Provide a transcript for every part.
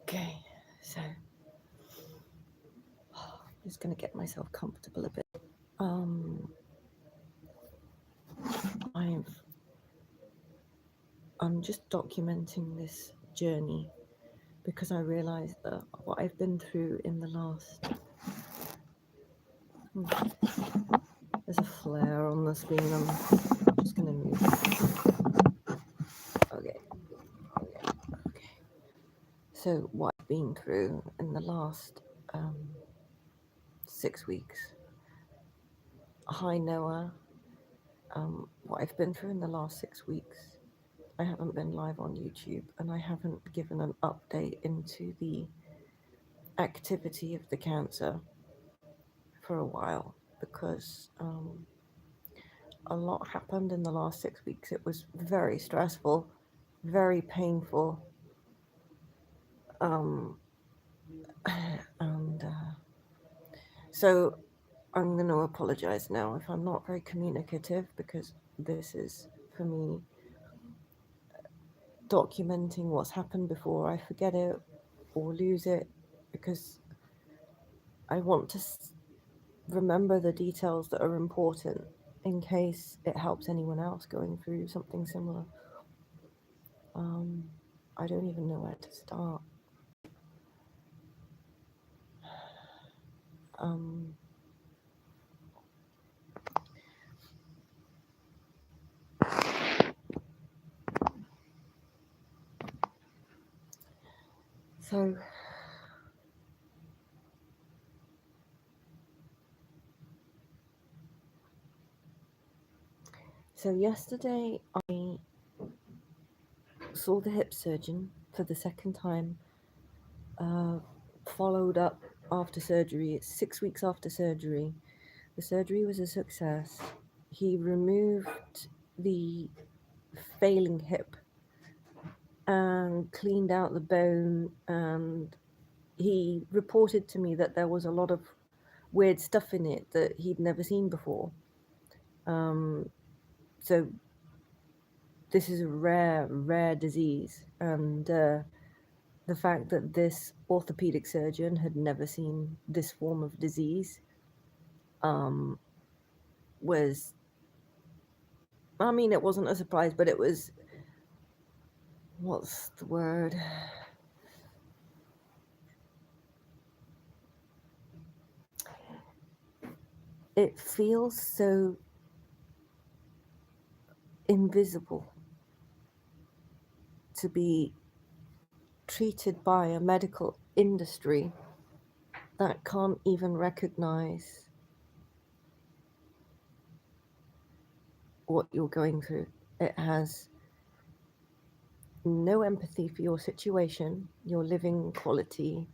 Okay, so I'm just going to get myself comfortable a bit. I'm just documenting this journey because I realized that what I've been through in the last... There's a flare on the screen. I'm just going to move it. Okay. So what I've been through in the last 6 weeks. Hi, Noah. What I've been through in the last 6 weeks. I haven't been live on YouTube and I haven't given an update into the activity of the cancer for a while because a lot happened in the last 6 weeks. It was very stressful, very painful. So I'm going to apologize now if I'm not very communicative because this is, for me, documenting what's happened before I forget it or lose it, because I want to remember the details that are important in case it helps anyone else going through something similar. I don't even know where to start. So yesterday I saw the hip surgeon for the second time, followed up after surgery. It's 6 weeks after surgery. The surgery was a success. He removed the failing hip and cleaned out the bone, and he reported to me that there was a lot of weird stuff in it that he'd never seen before. So this is a rare disease, and the fact that this orthopedic surgeon had never seen this form of disease was, I mean, it wasn't a surprise, but it was, what's the word? It feels so invisible to be treated by a medical industry that can't even recognize what you're going through. It has no empathy for your situation, your living quality,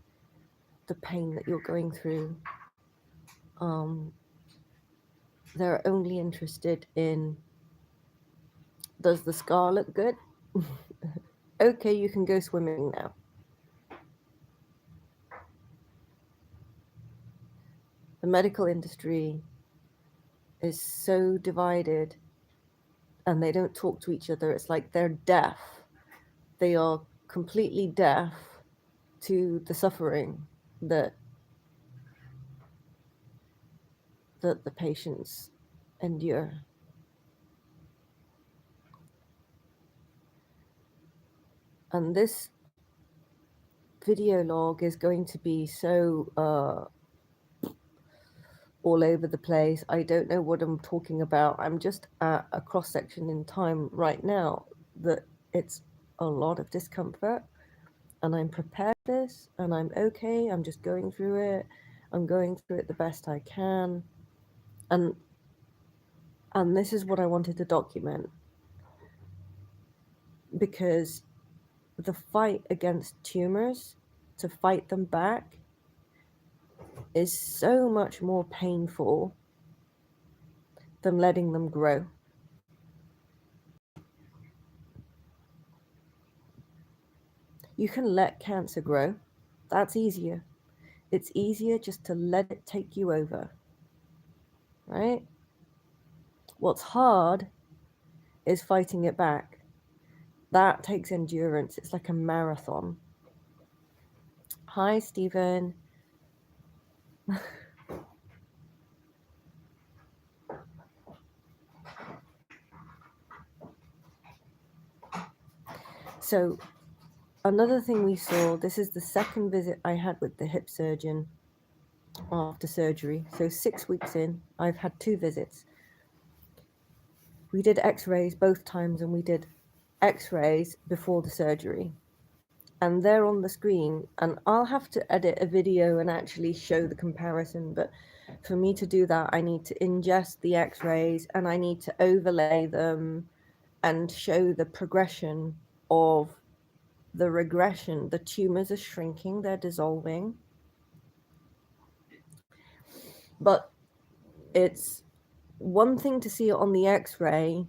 the pain that you're going through. They're only interested in, does the scar look good? Okay, you can go swimming now. The medical industry is so divided and they don't talk to each other. It's like they're deaf. They are completely deaf to the suffering that the patients endure. And this video log is going to be so all over the place. I don't know what I'm talking about. I'm just at a cross section in time right now that it's a lot of discomfort, and I'm prepared for this, and I'm okay. I'm just going through it. I'm going through it the best I can. And this is what I wanted to document, because the fight against tumors, to fight them back, is so much more painful than letting them grow. You can let cancer grow. That's easier. It's easier just to let it take you over, right? What's hard is fighting it back. That takes endurance. It's like a marathon. Hi, Stephen. So another thing we saw, this is the second visit I had with the hip surgeon after surgery. So 6 weeks in, I've had 2 visits. We did x-rays both times, and we did x-rays before the surgery. And they're on the screen, and I'll have to edit a video and actually show the comparison. But for me to do that, I need to ingest the x-rays and I need to overlay them and show the progression of the regression. The tumors are shrinking, they're dissolving. But it's one thing to see it on the x-ray,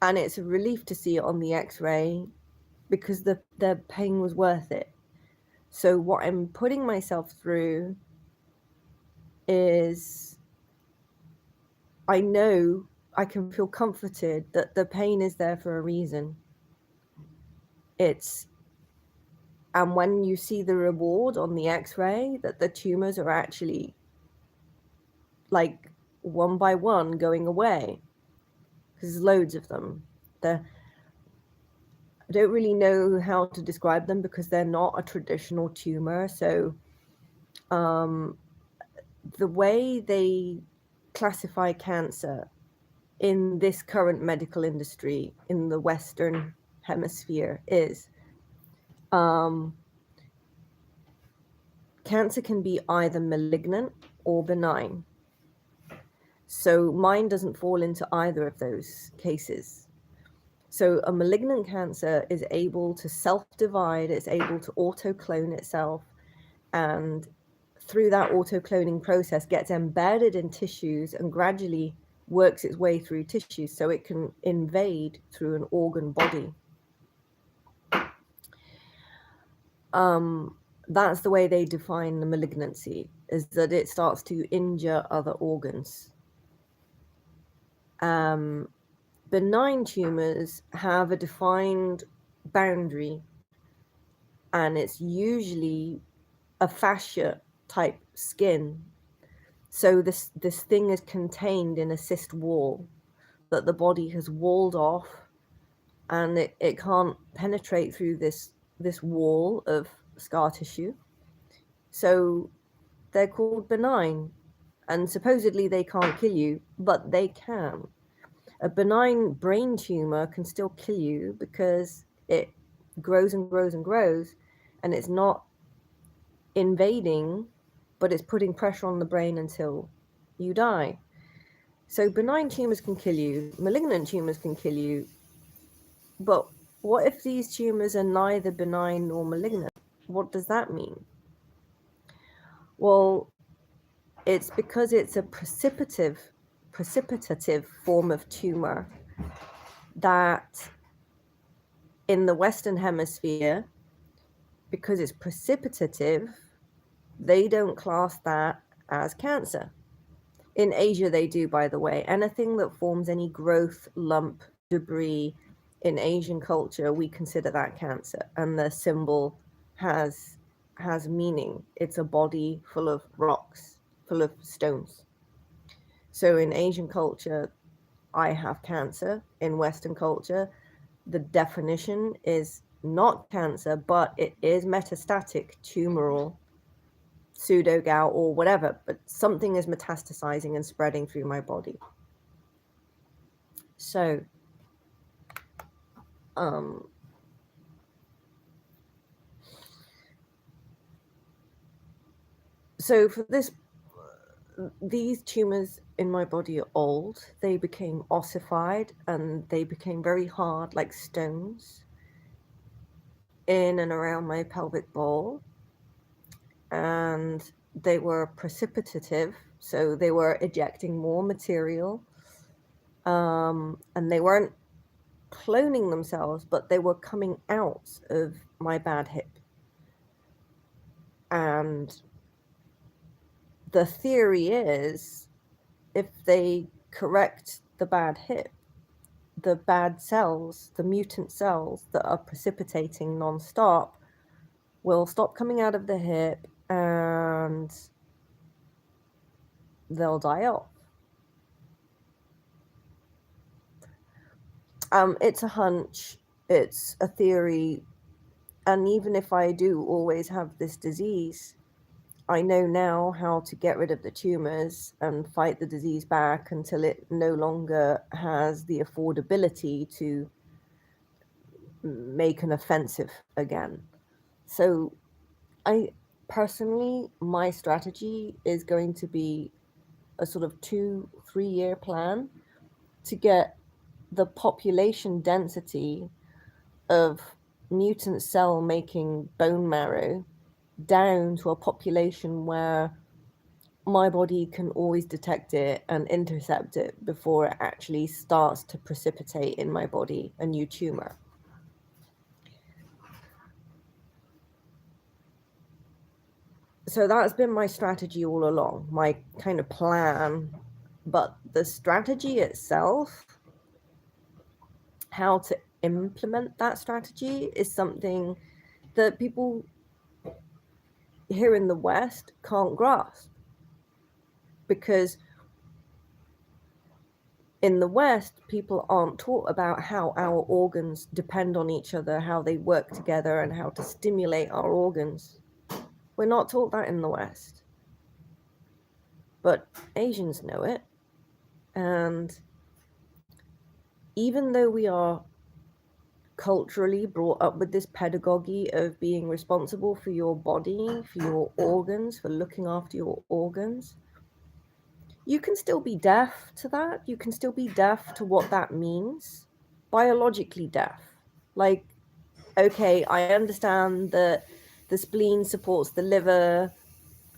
and it's a relief to see it on the x-ray because the pain was worth it. So what I'm putting myself through is, I know I can feel comforted that the pain is there for a reason. And when you see the reward on the x-ray, that the tumors are actually like one by one going away, because there's loads of them. I don't really know how to describe them because they're not a traditional tumor. So the way they classify cancer in this current medical industry in the Western hemisphere is cancer can be either malignant or benign. So mine doesn't fall into either of those cases. So a malignant cancer is able to self-divide, it's able to auto-clone itself, and through that auto-cloning process gets embedded in tissues and gradually works its way through tissues so it can invade through an organ body. That's the way they define the malignancy, is that it starts to injure other organs. Benign tumors have a defined boundary, and it's usually a fascia type skin. So this thing is contained in a cyst wall that the body has walled off, and it can't penetrate through this wall of scar tissue. So they're called benign, and supposedly they can't kill you, but they can. A benign brain tumor can still kill you because it grows and grows and grows, and it's not invading, but it's putting pressure on the brain until you die. So benign tumors can kill you, malignant tumors can kill you, but what if these tumors are neither benign nor malignant? What does that mean? Well, it's because it's a precipitative form of tumor that in the Western Hemisphere, because it's precipitative, they don't class that as cancer. In Asia, they do, by the way. Anything that forms any growth, lump, debris in Asian culture, we consider that cancer. And the symbol has meaning. It's a body full of rocks, full of stones. So in Asian culture, I have cancer. In Western culture, the definition is not cancer, but it is metastatic, tumoral, pseudo-gout or whatever, but something is metastasizing and spreading through my body. So so for this, these tumors in my body are old. They became ossified and they became very hard, like stones, in and around my pelvic bowl. And they were precipitative, so they were ejecting more material. And they weren't cloning themselves, but they were coming out of my bad hip. And the theory is, if they correct the bad hip, the bad cells, the mutant cells that are precipitating nonstop, will stop coming out of the hip and they'll die off. It's a hunch, it's a theory, and even if I do always have this disease, I know now how to get rid of the tumors and fight the disease back until it no longer has the affordability to make an offensive again. So I personally, my strategy is going to be a sort of 2-3 year plan to get the population density of mutant cell making bone marrow down to a population where my body can always detect it and intercept it before it actually starts to precipitate in my body a new tumor. So that's been my strategy all along, my kind of plan. But the strategy itself, how to implement that strategy, is something that people here in the West can't grasp. Because in the West, people aren't taught about how our organs depend on each other, how they work together, and how to stimulate our organs. We're not taught that in the West. But Asians know it. And even though we are culturally brought up with this pedagogy of being responsible for your body, for your organs, for looking after your organs, you can still be deaf to that. You can still be deaf to what that means. Biologically deaf. Like, okay, I understand that the spleen supports the liver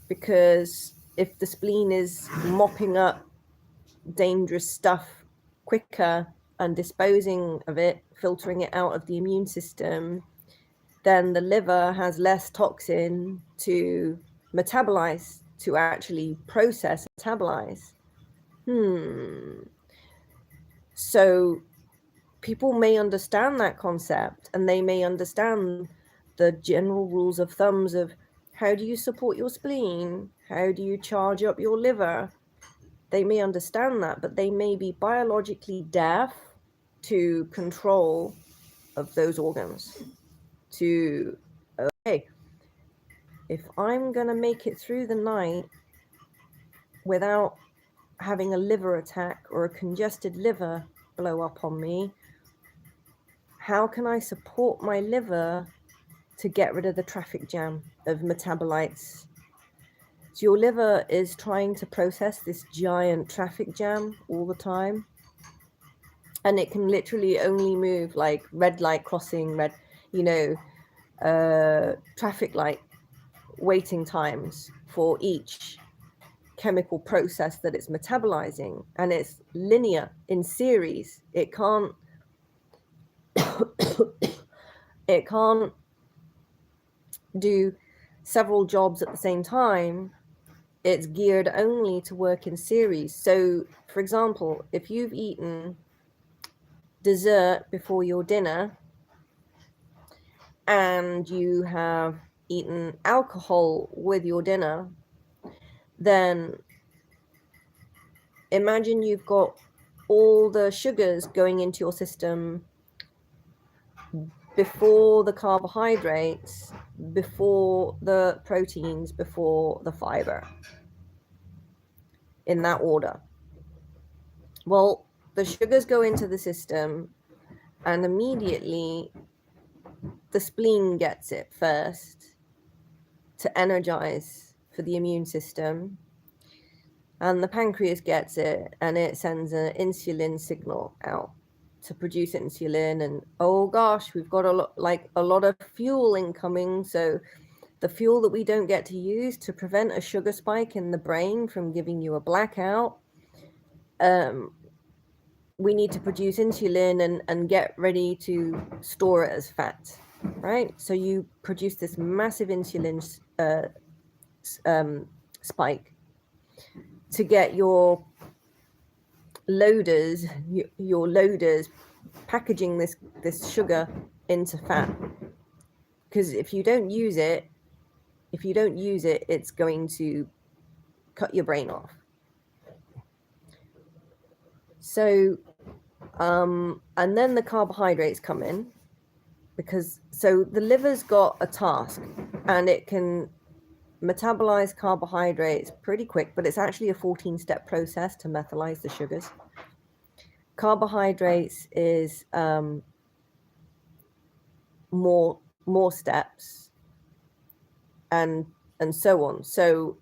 because if the spleen is mopping up dangerous stuff quicker and disposing of it, filtering it out of the immune system, then the liver has less toxin to metabolize, to actually process, metabolize. So people may understand that concept, and they may understand the general rules of thumbs of how do you support your spleen? How do you charge up your liver? They may understand that, but they may be biologically deaf to control of those organs. To, okay, if I'm going to make it through the night without having a liver attack or a congested liver blow up on me, how can I support my liver to get rid of the traffic jam of metabolites? So your liver is trying to process this giant traffic jam all the time. And it can literally only move like red light crossing, traffic light waiting times for each chemical process that it's metabolizing. And it's linear in series. It can't do several jobs at the same time. It's geared only to work in series. So, for example, if you've eaten dessert before your dinner and you have eaten alcohol with your dinner, then imagine you've got all the sugars going into your system before the carbohydrates, before the proteins, before the fiber, in that order. Well, the sugars go into the system and immediately the spleen gets it first to energize for the immune system, and the pancreas gets it and it sends an insulin signal out to produce insulin. And oh gosh, we've got a lot of fuel incoming. So the fuel that we don't get to use to prevent a sugar spike in the brain from giving you a blackout, we need to produce insulin and get ready to store it as fat, right? So you produce this massive insulin spike to get your loaders packaging this sugar into fat, because if you don't use it, it's going to cut your brain off. So, and then the carbohydrates come in, because so the liver's got a task, and it can metabolize carbohydrates pretty quick, but it's actually a 14-step process to methylize the sugars. Carbohydrates is more steps, and so on. So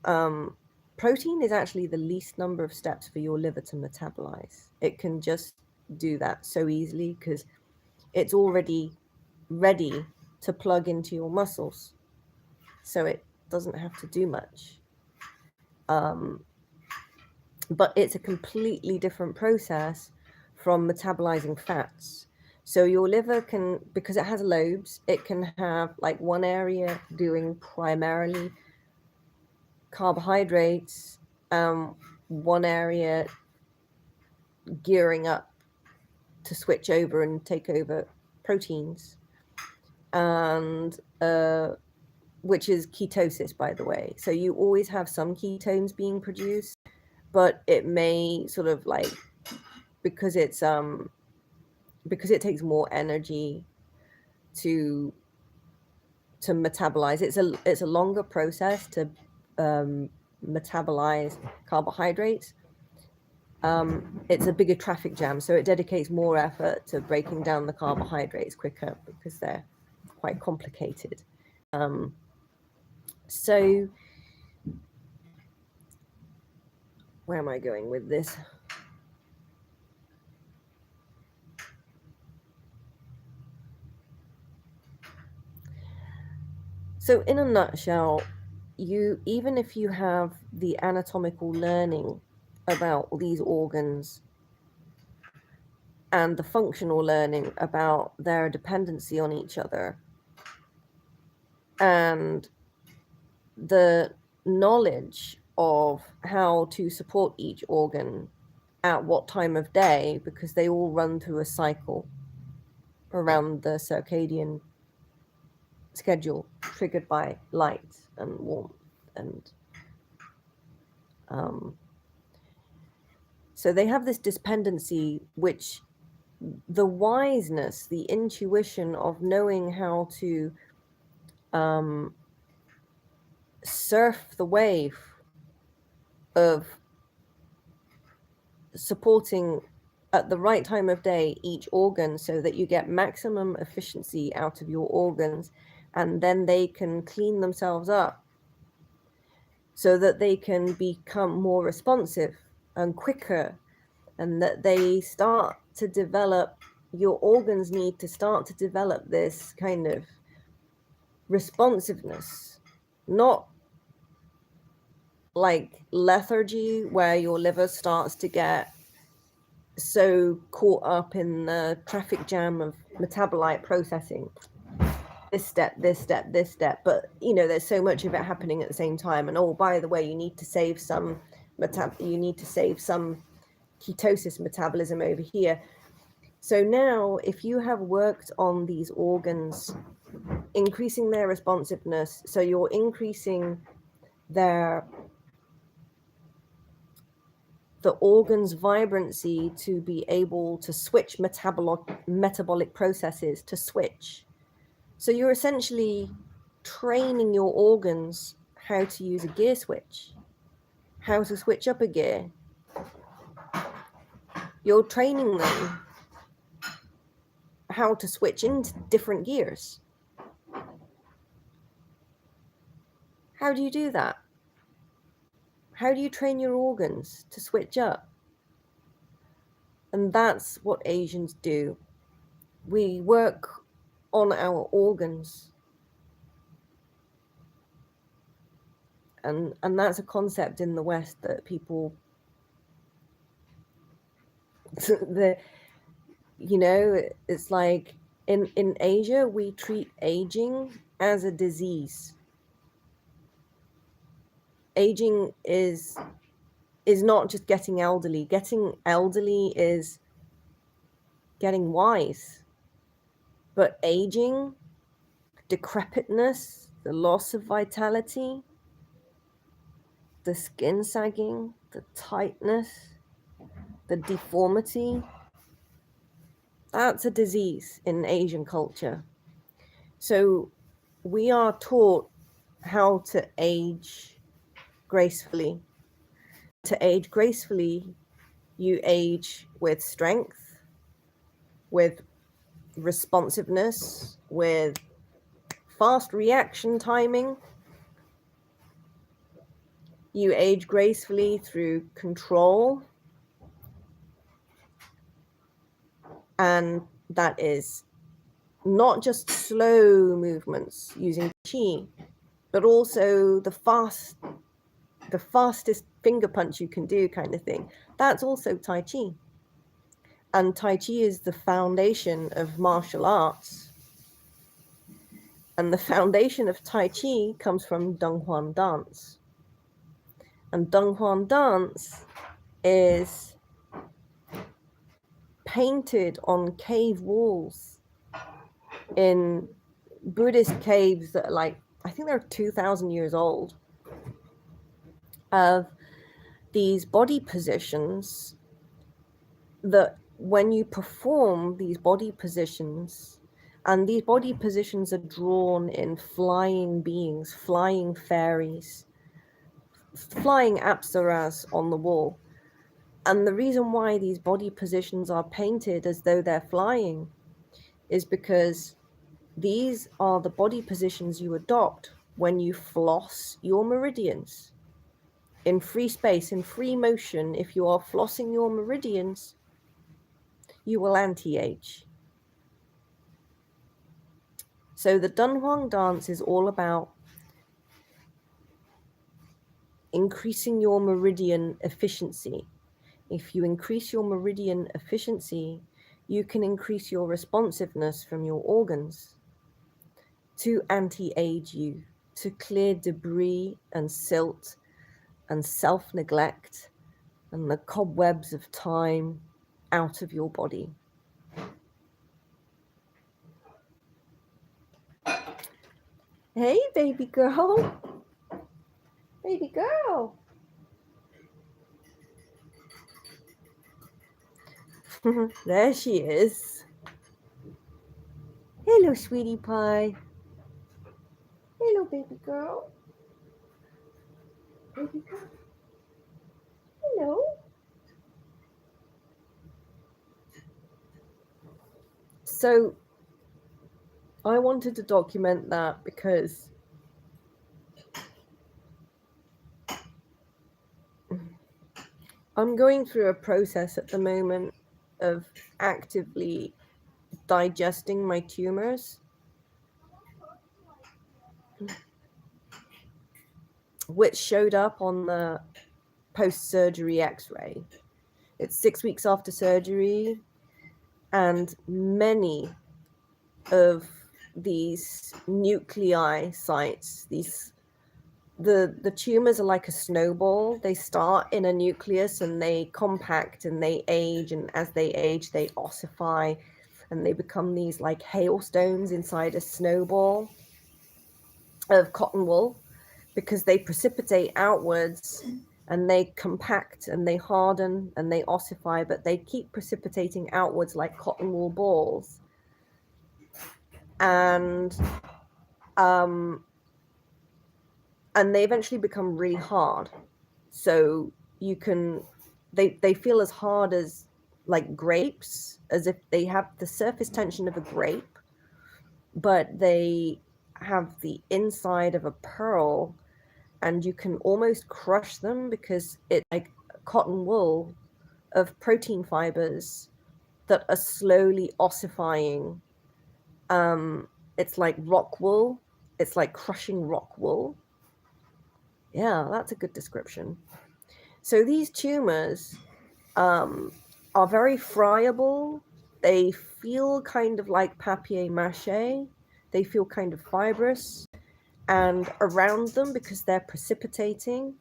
protein is actually the least number of steps for your liver to metabolize. It can just do that so easily because it's already ready to plug into your muscles, so it doesn't have to do much. But it's a completely different process from metabolizing fats. So your liver can, because it has lobes, it can have like one area doing primarily carbohydrates, one area gearing up to switch over and take over proteins, and which is ketosis, by the way. So you always have some ketones being produced, but it may sort of like, because it's because it takes more energy to metabolize. It's a longer process to metabolize carbohydrates. It's a bigger traffic jam, so it dedicates more effort to breaking down the carbohydrates quicker because they're quite complicated. So where am I going with this? So in a nutshell, even if you have the anatomical learning about these organs and the functional learning about their dependency on each other, and the knowledge of how to support each organ at what time of day, because they all run through a cycle around the circadian schedule triggered by light and warmth, and so they have this dependency, which the wiseness, the intuition of knowing how to surf the wave of supporting at the right time of day each organ so that you get maximum efficiency out of your organs, and then they can clean themselves up so that they can become more responsive and quicker, and that they start to develop, your organs need to start to develop this kind of responsiveness, not like lethargy where your liver starts to get so caught up in the traffic jam of metabolite processing, this step, but there's so much of it happening at the same time. And oh, by the way, you need to save some ketosis metabolism over here. So now if you have worked on these organs, increasing their responsiveness, so you're increasing the organ's vibrancy to be able to switch metabolic processes to switch. So you're essentially training your organs how to use a gear switch, how to switch up a gear. You're training them how to switch into different gears. How do you do that? How do you train your organs to switch up? And that's what Asians do. We work on our organs. And that's a concept in the West that people, it's like in Asia, we treat aging as a disease. Aging is not just getting elderly. Getting elderly is getting wise. But aging, decrepitness, the loss of vitality, the skin sagging, the tightness, the deformity. That's a disease in Asian culture. So we are taught how to age gracefully. To age gracefully, you age with strength, with responsiveness, with fast reaction timing. You age gracefully through control, and that is not just slow movements using Qi, but also the fastest finger punch you can do kind of thing. That's also Tai Chi. And Tai Chi is the foundation of martial arts. And the foundation of Tai Chi comes from Dunhuang dance. And Dunhuang dance is painted on cave walls in Buddhist caves that are like, I think they're 2,000 years old, of these body positions that when you perform these body positions, and these body positions are drawn in flying beings, flying fairies, flying apsaras on the wall. And the reason why these body positions are painted as though they're flying is because these are the body positions you adopt when you floss your meridians. In free space, in free motion, if you are flossing your meridians, you will anti-age. So the Dunhuang dance is all about increasing your meridian efficiency. If you increase your meridian efficiency, you can increase your responsiveness from your organs to anti-age you, to clear debris and silt and self-neglect and the cobwebs of time out of your body. Hey, baby girl. Baby girl. There she is. Hello, sweetie pie. Hello, baby girl. Baby girl. Hello. So I wanted to document that because I'm going through a process at the moment of actively digesting my tumors, which showed up on the post-surgery x-ray. It's 6 weeks after surgery, and many of these nuclei sites, the tumors are like a snowball. They start in a nucleus and they compact and they age, and as they age they ossify and they become these like hailstones inside a snowball of cotton wool, because they precipitate outwards and they compact and they harden and they ossify, but they keep precipitating outwards like cotton wool balls. And they eventually become really hard. So you can, they feel as hard as like grapes, as if they have the surface tension of a grape, but they have the inside of a pearl, and you can almost crush them because it's like cotton wool of protein fibers that are slowly ossifying. It's like rock wool. It's like crushing rock wool. Yeah, that's a good description. So these tumors are very friable. They feel kind of like papier-mâché. They feel kind of fibrous. And around them, because they're precipitating,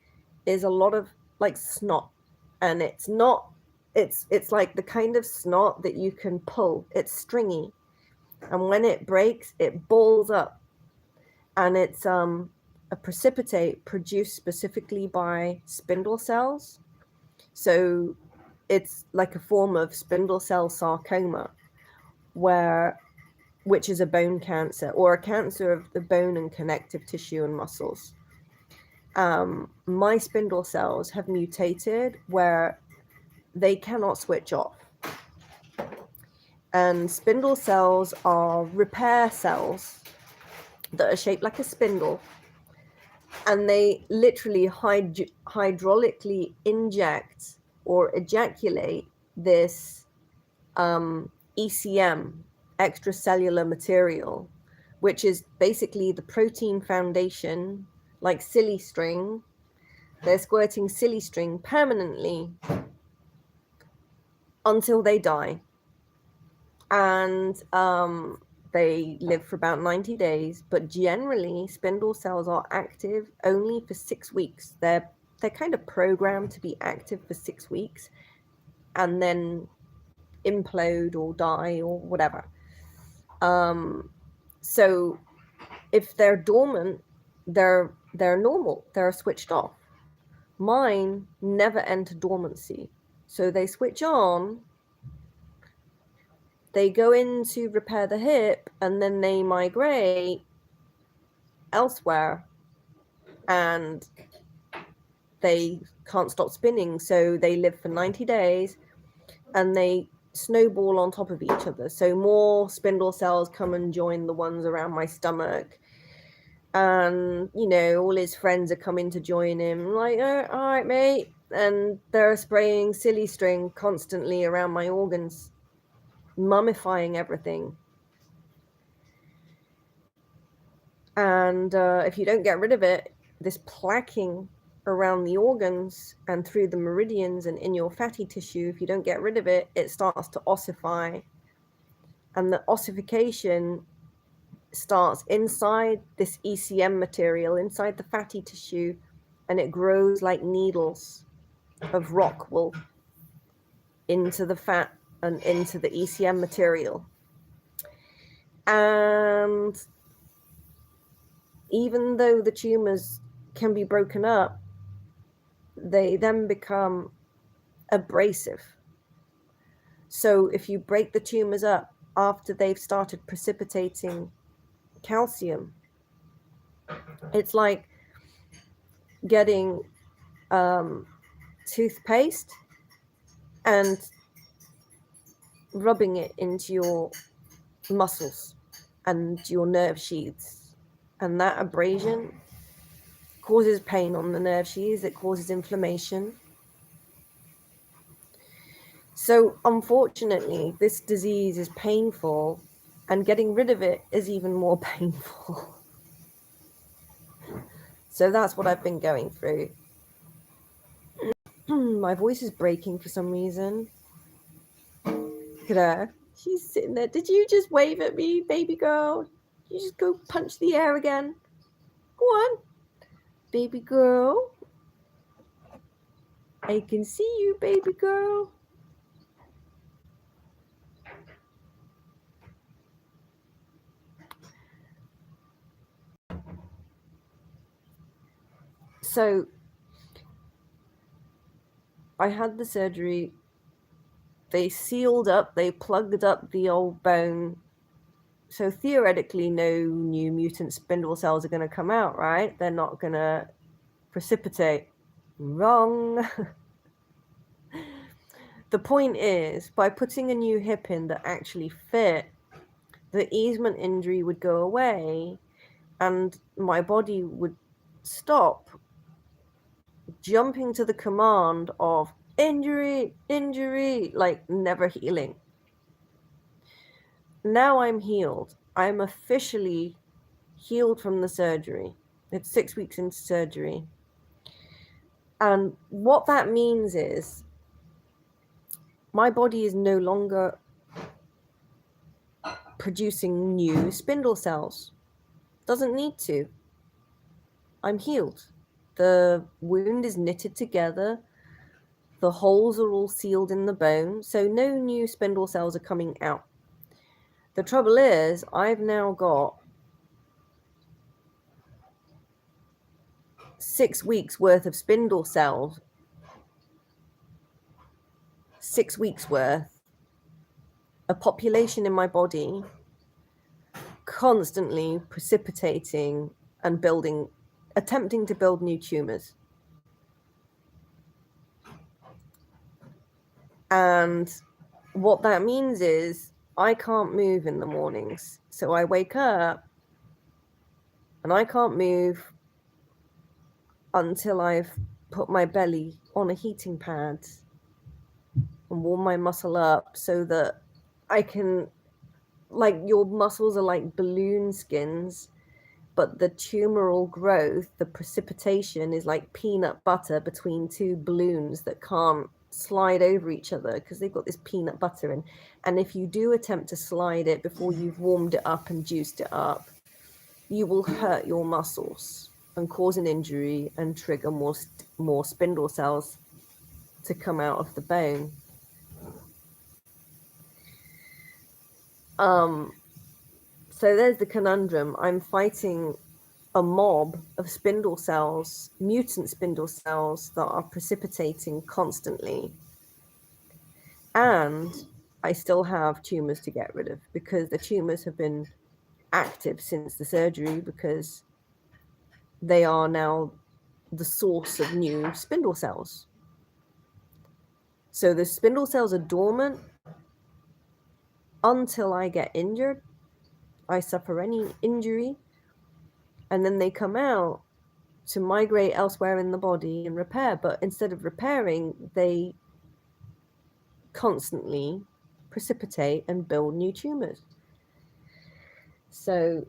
is a lot of like snot. And it's like the kind of snot that you can pull. It's stringy. And when it breaks, it balls up and it's a precipitate produced specifically by spindle cells. So it's like a form of spindle cell sarcoma, which is a bone cancer or a cancer of the bone and connective tissue and muscles. My spindle cells have mutated where they cannot switch off. And spindle cells are repair cells that are shaped like a spindle, and they literally hydraulically inject or ejaculate this ECM, extracellular material, which is basically the protein foundation, like silly string. They're squirting silly string permanently until they die. And they live for about 90 days, but generally spindle cells are active only for 6 weeks. They're kind of programmed to be active for 6 weeks and then implode or die or whatever. So if they're dormant, they're normal, they're switched off. Mine never enter dormancy. So they switch on, they go in to repair the hip, and then they migrate elsewhere, and they can't stop spinning. So they live for 90 days, and they snowball on top of each other. So more spindle cells come and join the ones around my stomach. And, you know, all his friends are coming to join him. I'm like, oh, all right, mate. And they're spraying silly string constantly around my organs, mummifying everything. And if you don't get rid of it, this plaquing around the organs and through the meridians and in your fatty tissue, if you don't get rid of it, it starts to ossify. And the ossification starts inside this ECM material, inside the fatty tissue, and it grows like needles of rockwool into the fat and into the ECM material. And even though the tumors can be broken up, they then become abrasive. So if you break the tumors up after they've started precipitating calcium, it's like getting toothpaste and rubbing it into your muscles and your nerve sheaths, and that abrasion causes pain on the nerve sheaths, it causes inflammation. So unfortunately, this disease is painful, and getting rid of it is even more painful. So that's what I've been going through. My voice is breaking for some reason. Look at her. She's sitting there. Did you just wave at me, baby girl? You just go punch the air again. Go on, baby girl. I can see you, baby girl. So I had the surgery. They sealed up, they plugged up the old bone. So theoretically, no new mutant spindle cells are going to come out, right? They're not going to precipitate. Wrong. The point is, by putting a new hip in that actually fit, the easement injury would go away and my body would stop jumping to the command of injury, injury, like never healing. Now I'm healed. I'm officially healed from the surgery. It's 6 weeks into surgery. And what that means is my body is no longer producing new spindle cells. Doesn't need to. I'm healed. The wound is knitted together. The holes are all sealed in the bone. So no new spindle cells are coming out. The trouble is, I've now got 6 weeks worth of spindle cells, 6 weeks worth, a population in my body constantly precipitating and building, attempting to build new tumors. And what that means is I can't move in the mornings. So I wake up and I can't move until I've put my belly on a heating pad and warm my muscle up so that I can, like, your muscles are like balloon skins, but the tumoral growth, the precipitation is like peanut butter between two balloons that can't slide over each other because they've got this peanut butter in. And if you do attempt to slide it before you've warmed it up and juiced it up, you will hurt your muscles and cause an injury and trigger more spindle cells to come out of the bone. So there's the conundrum. I'm fighting a mob of spindle cells, mutant spindle cells that are precipitating constantly. And I still have tumors to get rid of because the tumors have been active since the surgery because they are now the source of new spindle cells. So the spindle cells are dormant until I get injured. I suffer any injury, and then they come out to migrate elsewhere in the body and repair. But instead of repairing, they constantly precipitate and build new tumors. So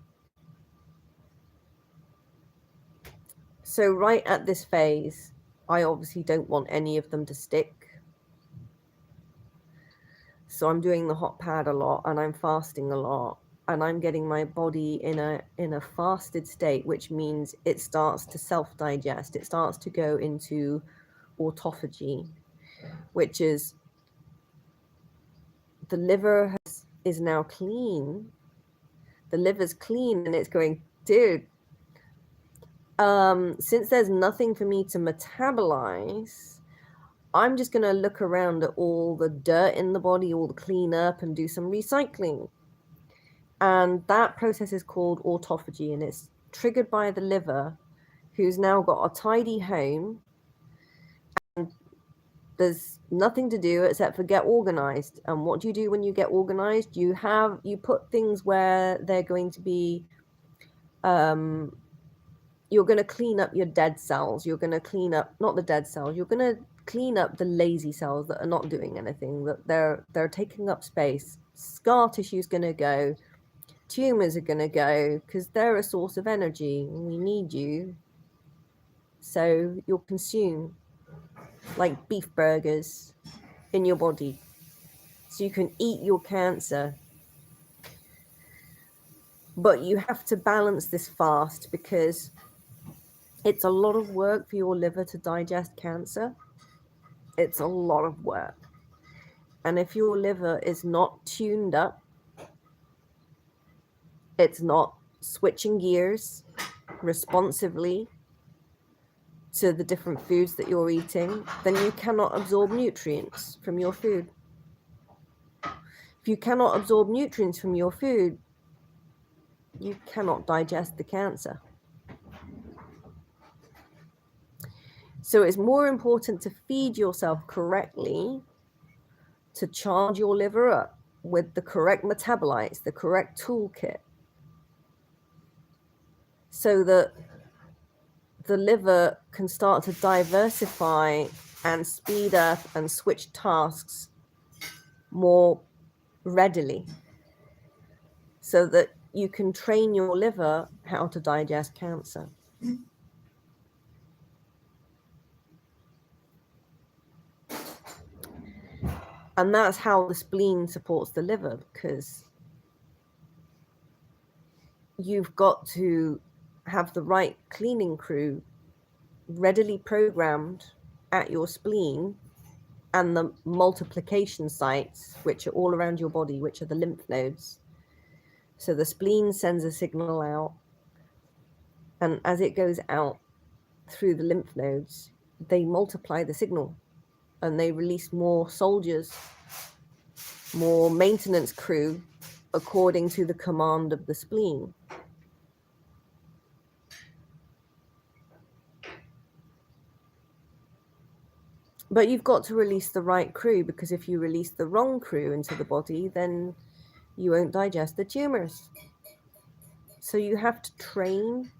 right at this phase, I obviously don't want any of them to stick. So I'm doing the hot pad a lot and I'm fasting a lot and I'm getting my body in a fasted state, which means it starts to self-digest. It starts to go into autophagy, which is the liver is now clean. The liver's clean and it's going, dude, since there's nothing for me to metabolize, I'm just going to look around at all the dirt in the body, all the cleanup, and do some recycling. And that process is called autophagy, and it's triggered by the liver, who's now got a tidy home. And there's nothing to do except for get organized. And what do you do when you get organized? You put things where they're going to be, you're going to clean up your dead cells. You're going to clean up, not the dead cells, you're going to clean up the lazy cells that are not doing anything, that they're taking up space. Scar tissue is going to go. Tumors are going to go because they're a source of energy. We need you. So you'll consume like beef burgers in your body so you can eat your cancer. But you have to balance this fast because it's a lot of work for your liver to digest cancer. It's a lot of work. And if your liver is not tuned up, it's not switching gears responsively to the different foods that you're eating, then you cannot absorb nutrients from your food. If you cannot absorb nutrients from your food, you cannot digest the cancer. So it's more important to feed yourself correctly, to charge your liver up with the correct metabolites, the correct toolkit, so that the liver can start to diversify and speed up and switch tasks more readily, so that you can train your liver how to digest cancer. And that's how the spleen supports the liver, because you've got to have the right cleaning crew readily programmed at your spleen and the multiplication sites, which are all around your body, which are the lymph nodes. So the spleen sends a signal out, and as it goes out, through the lymph nodes, they multiply the signal and they release more soldiers, more maintenance crew, according to the command of the spleen. But you've got to release the right crew, because if you release the wrong crew into the body, then you won't digest the tumors. So you have to train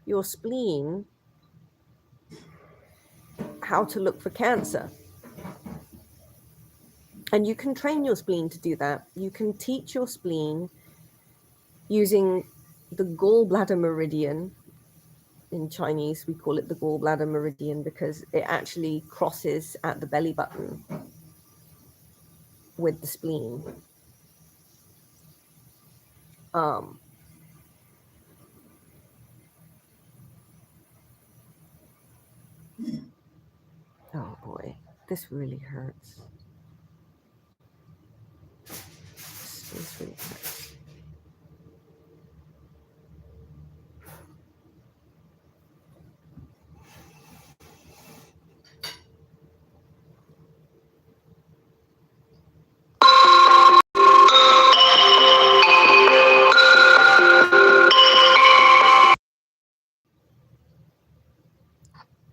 your spleen how to look for cancer. And you can train your spleen to do that. You can teach your spleen using the gallbladder meridian. In Chinese, we call it the gallbladder meridian because it actually crosses at the belly button with the spleen. Oh boy, this really hurts. This really hurts.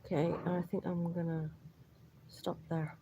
Okay, I think I'm gonna stop there.